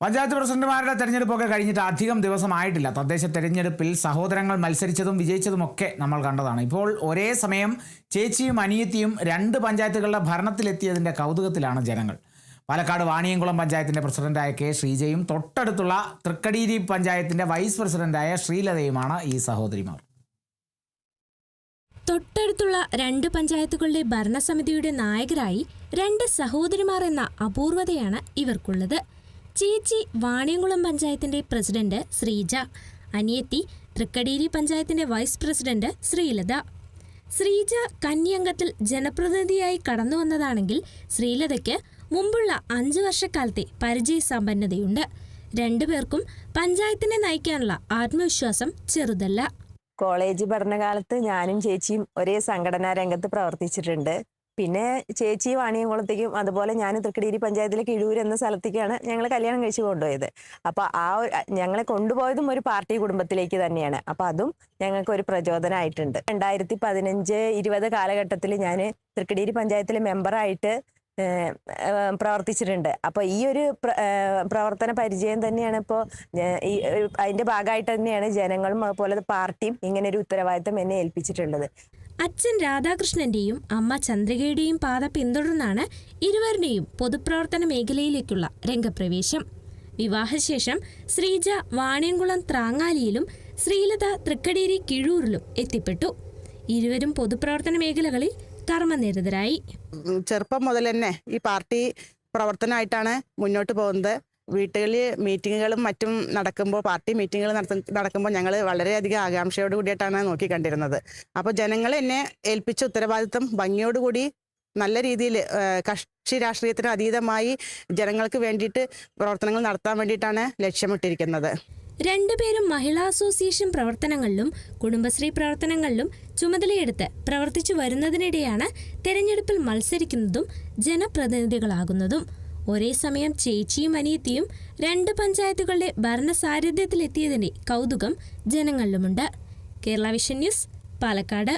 പഞ്ചായത്ത് പ്രസിഡന്റുമാരുടെ തെരഞ്ഞെടുപ്പൊക്കെ കഴിഞ്ഞിട്ട് അധികം ദിവസമായിട്ടില്ല. തദ്ദേശ തെരഞ്ഞെടുപ്പിൽ സഹോദരങ്ങൾ മത്സരിച്ചതും വിജയിച്ചതുമൊക്കെ നമ്മൾ കണ്ടതാണ്. ഇപ്പോൾ ഒരേ സമയം ചേച്ചിയും അനിയത്തിയും 2 പഞ്ചായത്തുകളുടെ ഭരണത്തിലെത്തിയതിൻ്റെ കൗതുകത്തിലാണ് ജനങ്ങൾ. പാലക്കാട് വാണിയംകുളം പഞ്ചായത്തിൻ്റെ പ്രസിഡന്റായ കെ ശ്രീജയും തൊട്ടടുത്തുള്ള തൃക്കടീരി പഞ്ചായത്തിൻ്റെ വൈസ് പ്രസിഡന്റായ ശ്രീലതയുമാണ് ഈ സഹോദരിമാർ. തൊട്ടടുത്തുള്ള 2 പഞ്ചായത്തുകളുടെ ഭരണസമിതിയുടെ നായകരായി 2 സഹോദരിമാർ എന്ന അപൂർവതയാണ് ഇവർക്കുള്ളത്. ചേച്ചി വാണിയംകുളം പഞ്ചായത്തിന്റെ പ്രസിഡന്റ് ശ്രീജ, അനിയത്തി തൃക്കടീരി പഞ്ചായത്തിന്റെ വൈസ് പ്രസിഡന്റ് ശ്രീലത. ശ്രീജ കന്നിയംഗത്തിൽ ജനപ്രതിനിധിയായി കടന്നു വന്നതാണെങ്കിൽ ശ്രീലതയ്ക്ക് മുമ്പുള്ള 5 വർഷക്കാലത്തെ പരിചയസമ്പന്നതയുണ്ട്. 2 പേർക്കും പഞ്ചായത്തിനെ നയിക്കാനുള്ള ആത്മവിശ്വാസം ചെറുതല്ല. കോളേജ് പഠനകാലത്ത് ഞാനും ചേച്ചിയും ഒരേ സംഘടനാ രംഗത്ത് പ്രവർത്തിച്ചിട്ടുണ്ട്. പിന്നെ ചേച്ചി വാണിയംകുളത്തേക്കും അതുപോലെ ഞാൻ തൃക്കടീരി പഞ്ചായത്തിലെ കിഴൂർ എന്ന സ്ഥലത്തേക്കാണ് ഞങ്ങൾ കല്യാണം കഴിച്ച് കൊണ്ടുപോയത്. അപ്പോൾ ഞങ്ങളെ കൊണ്ടുപോയതും ഒരു പാർട്ടി കുടുംബത്തിലേക്ക് തന്നെയാണ്. അപ്പോൾ അതും ഞങ്ങൾക്ക് ഒരു പ്രചോദനമായിട്ടുണ്ട്. 2015-20 കാലഘട്ടത്തിൽ ഞാൻ തൃക്കടീരി പഞ്ചായത്തിലെ മെമ്പറായിട്ട് പ്രവർത്തിച്ചിട്ടുണ്ട്. അപ്പോൾ ഈ ഒരു പ്രവർത്തന പരിചയം തന്നെയാണ് ഇപ്പോൾ അതിൻ്റെ ഭാഗമായിട്ട് തന്നെയാണ് ജനങ്ങളും അതുപോലെ പാർട്ടിയും ഇങ്ങനെ ഒരു ഉത്തരവാദിത്തം എന്നെ ഏൽപ്പിച്ചിട്ടുള്ളത്. അച്ഛൻ രാധാകൃഷ്ണന്റെയും അമ്മ ചന്ദ്രികയുടെയും പാത പിന്തുടർന്നാണ് ഇരുവരുടെയും പൊതുപ്രവർത്തന മേഖലയിലേക്കുള്ള രംഗപ്രവേശം. വിവാഹശേഷം ശ്രീജ വാണിയംകുളം ത്രാങ്ങാലിയിലും ശ്രീലത തൃക്കടീരി കിഴൂരിലും എത്തിപ്പെട്ടു. ഇരുവരും പൊതുപ്രവർത്തന മേഖലകളിൽ കർമ്മനിരതരായി. ചെറുപ്പം മുതൽ തന്നെ ഈ പാർട്ടി പ്രവർത്തനമായിട്ടാണ് മുന്നോട്ട് പോകുന്നത്. വീട്ടുകളിൽ മീറ്റിങ്ങുകളും മറ്റും നടക്കുമ്പോൾ, പാർട്ടി മീറ്റിങ്ങുകൾ നടക്കുമ്പോൾ ഞങ്ങൾ വളരെയധികം ആകാംക്ഷയോട് കൂടിയിട്ടാണ് നോക്കിക്കണ്ടിരുന്നത്. അപ്പോൾ ജനങ്ങൾ എന്നെ ഏൽപ്പിച്ച ഉത്തരവാദിത്വം ഭംഗിയോടുകൂടി നല്ല രീതിയിൽ കക്ഷി രാഷ്ട്രീയത്തിന് അതീതമായി ജനങ്ങൾക്ക് വേണ്ടിയിട്ട് പ്രവർത്തനങ്ങൾ നടത്താൻ വേണ്ടിയിട്ടാണ് ലക്ഷ്യമിട്ടിരിക്കുന്നത്. 2 പേരും മഹിളാ അസോസിയേഷൻ പ്രവർത്തനങ്ങളിലും കുടുംബശ്രീ പ്രവർത്തനങ്ങളിലും ചുമതലയെടുത്ത് പ്രവർത്തിച്ചു വരുന്നതിനിടെയാണ് തെരഞ്ഞെടുപ്പിൽ മത്സരിക്കുന്നതും ജനപ്രതിനിധികളാകുന്നതും. ഒരേ സമയം ചേച്ചിയും അനിയത്തിയും 2 പഞ്ചായത്തുകളുടെ ഭരണസാരഥ്യത്തിലെത്തിയതിന്റെ കൗതുകം ജനങ്ങളിലുമുണ്ട്. Kerala vision news, Palakkad.